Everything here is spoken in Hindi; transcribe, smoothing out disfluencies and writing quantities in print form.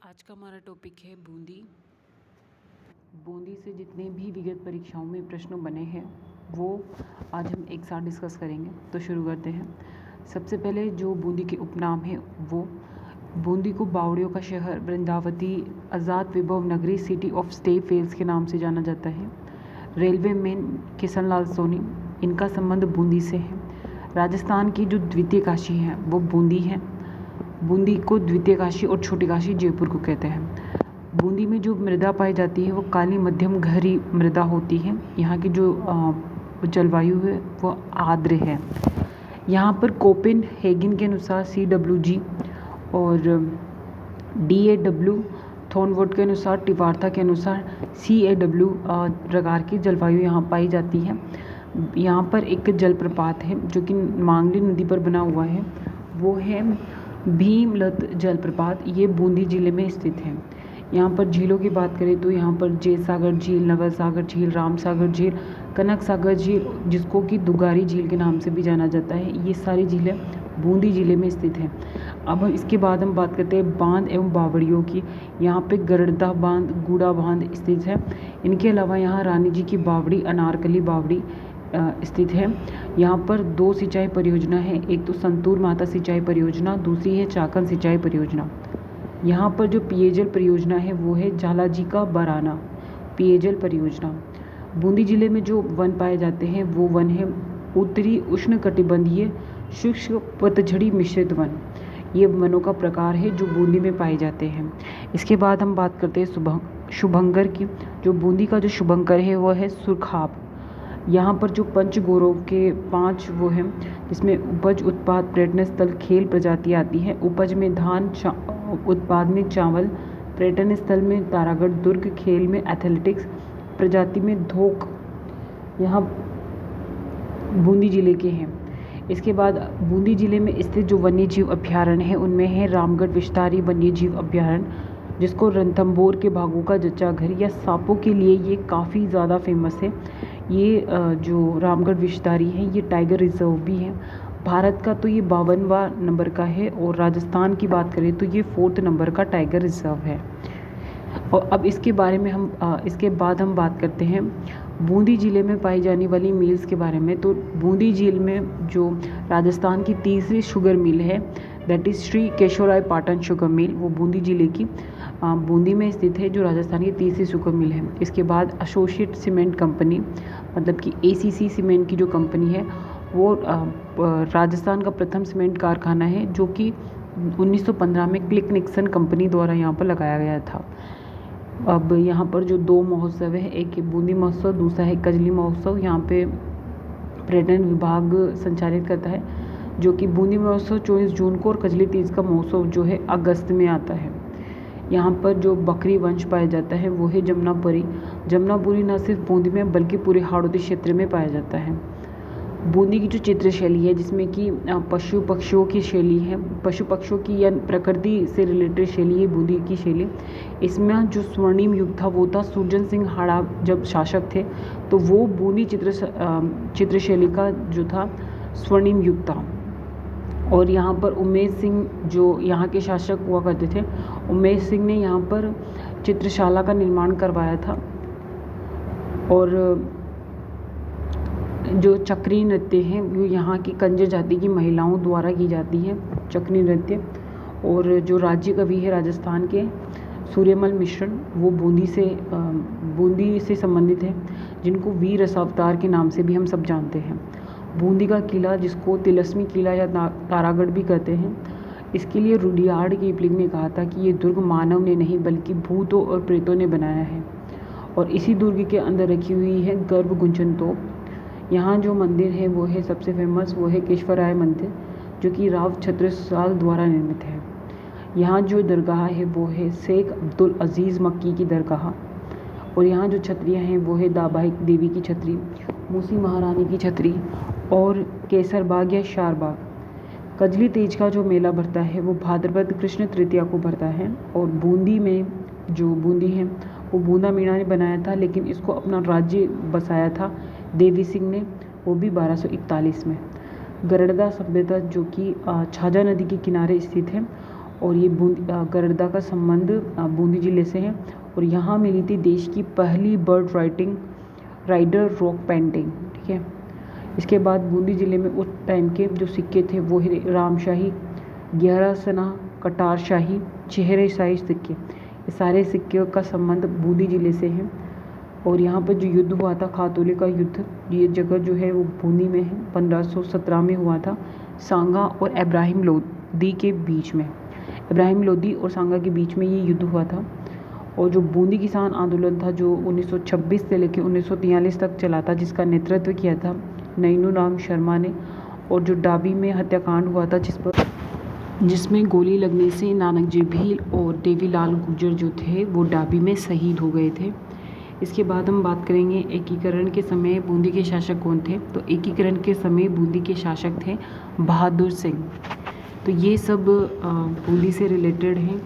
आज का हमारा टॉपिक है बूंदी। बूंदी से जितने भी विगत परीक्षाओं में प्रश्न बने हैं वो आज हम एक साथ डिस्कस करेंगे। तो शुरू करते हैं। सबसे पहले जो बूंदी के उपनाम हैं वो बूंदी को बावड़ियों का शहर, वृंदावती, आज़ाद विभव नगरी, सिटी ऑफ स्टेप वेल्स के नाम से जाना जाता है। रेलवे मैन किशन लाल सोनी, इनका संबंध बूंदी से है। राजस्थान की जो द्वितीय काशी है वो बूंदी है। बूंदी को द्वितीय काशी और छोटी काशी जयपुर को कहते हैं। बूंदी में जो मृदा पाई जाती है वो काली मध्यम गहरी मृदा होती है। यहाँ की जो जलवायु है वो आर्द्र है। यहाँ पर कोपेनहेगन के अनुसार CWG और DAW, थॉर्नवुड के अनुसार, टिवार्था के अनुसार CAW प्रकार की जलवायु यहाँ पाई जाती है। यहाँ पर एक जलप्रपात है जो कि मांगली नदी पर बना हुआ है, वो है भीमलत जलप्रपात। ये बूंदी जिले में स्थित है। यहाँ पर झीलों की बात करें तो यहाँ पर जय सागर झील, नवल सागर झील, राम सागर झील, कनक सागर झील, जिसको कि दुगारी झील के नाम से भी जाना जाता है, ये सारी झीलें बूंदी जिले में स्थित हैं। अब इसके बाद हम बात करते हैं बांध एवं बावड़ियों की। यहाँ पे गरड़दा बांध, गूड़ा बांध स्थित है। इनके अलावा यहाँ रानी जी की बावड़ी, अनारकली बावड़ी स्थित है। यहाँ पर 2 सिंचाई परियोजना है, एक तो संतूर माता सिंचाई परियोजना, दूसरी है चाकन सिंचाई परियोजना। यहाँ पर जो पेयजल परियोजना है वो है झालाजी का बराना पेयजल परियोजना। बूंदी जिले में जो वन पाए जाते हैं वो वन है उत्तरी उष्णकटिबंधीय शुष्क पतझड़ी मिश्रित वन। ये वनों का प्रकार है जो बूंदी में पाए जाते हैं। इसके बाद हम बात करते हैं शुभंकर की। जो बूंदी का जो शुभंकर है वो है सुरखाब। यहाँ पर जो पंचगौरव के 5 वो हैं, जिसमें उपज, उत्पाद, पर्यटन स्थल, खेल प्रजाति आती है। उपज में धान, उत्पाद में चावल, पर्यटन स्थल में तारागढ़ दुर्ग, खेल में एथलेटिक्स, प्रजाति में धोक, यहाँ बूंदी जिले के हैं। इसके बाद बूंदी जिले में स्थित जो वन्य जीव अभ्यारण्य है उनमें है रामगढ़ विस्तारी वन्य जीव अभ्यारण्य, जिसको रणथंभौर के बाघों का जच्चा घर या सांपों के लिए ये काफ़ी ज़्यादा फेमस है। ये जो रामगढ़ विस्तारी है ये टाइगर रिजर्व भी है। भारत का तो ये 52वां नंबर का है और राजस्थान की बात करें तो ये 4th नंबर का टाइगर रिजर्व है। और अब इसके बारे में इसके बाद हम बात करते हैं बूंदी ज़िले में पाई जाने वाली मिल्स के बारे में। तो बूंदी झील में जो राजस्थान की तीसरी शुगर मिल है, that is Shri Keshavrai Patan sugar mill, वो बूंदी ज़िले की बूंदी में स्थित है, जो राजस्थान की तीसरी शुगर मिल है। इसके बाद एसोसिएट सीमेंट कंपनी, मतलब कि ACC सीमेंट की जो कंपनी है वो राजस्थान का प्रथम सीमेंट कारखाना है, जो कि 1915 में क्लिक निक्सन कंपनी द्वारा यहाँ पर लगाया गया था। अब यहाँ पर जो 2 महोत्सव है, एक बूंदी महोत्सव, दूसरा है कजली महोत्सव। यहाँ पे पर्यटन विभाग संचालित करता है, जो कि बूंदी महोत्सव 24 जून को और कजली तीज का महोत्सव जो है अगस्त में आता है। यहाँ पर जो बकरी वंश पाया जाता है वो है जमुनापुरी। जमुनापुरी न सिर्फ बूंदी में बल्कि पूरे हाड़ौती क्षेत्र में पाया जाता है। बूंदी की जो चित्र शैली है, जिसमें कि पशु पक्षियों की शैली है, पशु पक्षियों की या प्रकृति से रिलेटेड शैली है बूंदी की शैली। इसमें जो स्वर्णिम युग था वो था सुरजन सिंह हाड़ा जब शासक थे, तो वो बूंदी चित्र शैली का जो था स्वर्णिम युग था। और यहाँ पर उमेश सिंह जो यहाँ के शासक हुआ करते थे, उमेश सिंह ने यहाँ पर चित्रशाला का निर्माण करवाया था। और जो चक्री नृत्य हैं वो यहाँ की कंजर जाति की महिलाओं द्वारा की जाती है, चक्री नृत्य। और जो राज्य कवि है राजस्थान के सूर्यमल मिश्र, वो बूंदी से संबंधित है, जिनको वीर रसावतार के नाम से भी हम सब जानते हैं। बूंदी का किला, जिसको तिलस्मी किला या तारागढ़ भी कहते हैं, इसके लिए रुडियार्ड कीपलिंग ने कहा था कि ये दुर्ग मानव ने नहीं बल्कि भूतों और प्रेतों ने बनाया है। और इसी दुर्ग के अंदर रखी हुई है गर्भ गुंजन तोप। यहाँ जो मंदिर है वो है सबसे फेमस, वो है केशवराय मंदिर, जो कि राव छत्रसाल द्वारा निर्मित है। यहाँ जो दरगाह है वो है शेख अब्दुल अजीज़ मक्की की दरगाह। और यहाँ जो छतरियाँ हैं वो है दाबाई देवी की छतरी, मूसी महारानी की छतरी और केसर बाग या शार बाग। कजली तीज का जो मेला भरता है वो भाद्रपद कृष्ण तृतीया को भरता है। और बूंदी में जो बूंदी है वो बूंदा मीणा ने बनाया था, लेकिन इसको अपना राज्य बसाया था देवी सिंह ने, वो भी 1241 में। गरड़दा सभ्यता जो कि छाजा नदी के किनारे स्थित है और ये गरदा का संबंध बूंदी ज़िले से है। और यहाँ मिली थी देश की पहली बर्ड राइडर रॉक पेंटिंग, ठीक है। इसके बाद बूंदी ज़िले में उस टाइम के जो सिक्के थे वो है रामशाही, 11 सना, कटार शाही, चेहरे शाही सिक्के। ये सारे सिक्के का संबंध बूंदी ज़िले से है। और यहाँ पर जो युद्ध हुआ था खातौली का युद्ध, ये जगह जो है वो बूंदी में है, 1517 में हुआ था सांगा और इब्राहिम लोदी के बीच में। इब्राहिम लोदी और सांगा के बीच में ये युद्ध हुआ था। और जो बूंदी किसान आंदोलन था जो 1926 से लेकर 1943 तक चला था, जिसका नेतृत्व किया था नैनू राम शर्मा ने। और जो डाबी में हत्याकांड हुआ था जिसमें गोली लगने से नानकजी भील और देवीलाल गुर्जर जो थे वो डाबी में शहीद हो गए थे। इसके बाद हम बात करेंगे एकीकरण के समय बूंदी के शासक कौन थे। तो एकीकरण के समय बूंदी के शासक थे बहादुर सिंह। तो ये सब बूंदी से रिलेटेड हैं।